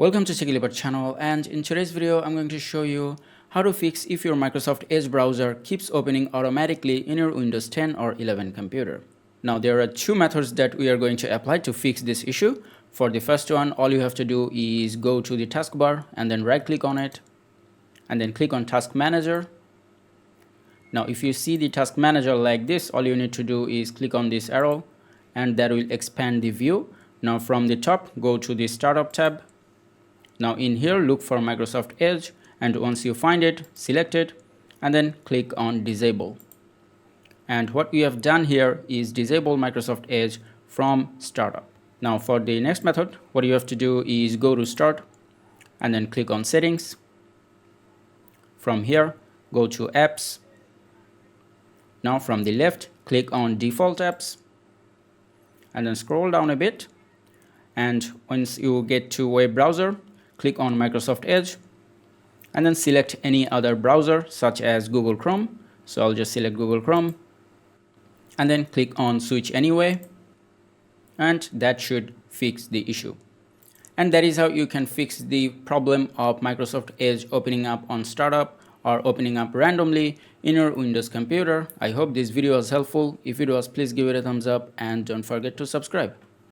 Welcome to TechieLeopard channel, and in today's video I'm going to show you how to fix if your Microsoft Edge browser keeps opening automatically in your Windows 10 or 11 computer. Now there are two methods that we are going to apply to fix this issue. For the first one, all you have to do is go to the taskbar and then right click on it and then click on Task Manager. Now if you see the Task Manager like this, all you need to do is click on this arrow and that will expand the view. Now from the top, go to the Startup tab. Now in here, look for Microsoft Edge, and once you find it, select it and then click on Disable. And what we have done here is disable Microsoft Edge from Startup. Now for the next method, what you have to do is go to Start and then click on Settings. From here, go to Apps. Now from the left, click on Default Apps and then scroll down a bit. And once you get to web browser, click on Microsoft Edge and then select any other browser such as Google Chrome. So I'll just select Google Chrome and then click on Switch Anyway, and that should fix the issue. And that is how you can fix the problem of Microsoft Edge opening up on startup or opening up randomly in your Windows computer. I hope this video was helpful. If it was, please give it a thumbs up and don't forget to subscribe.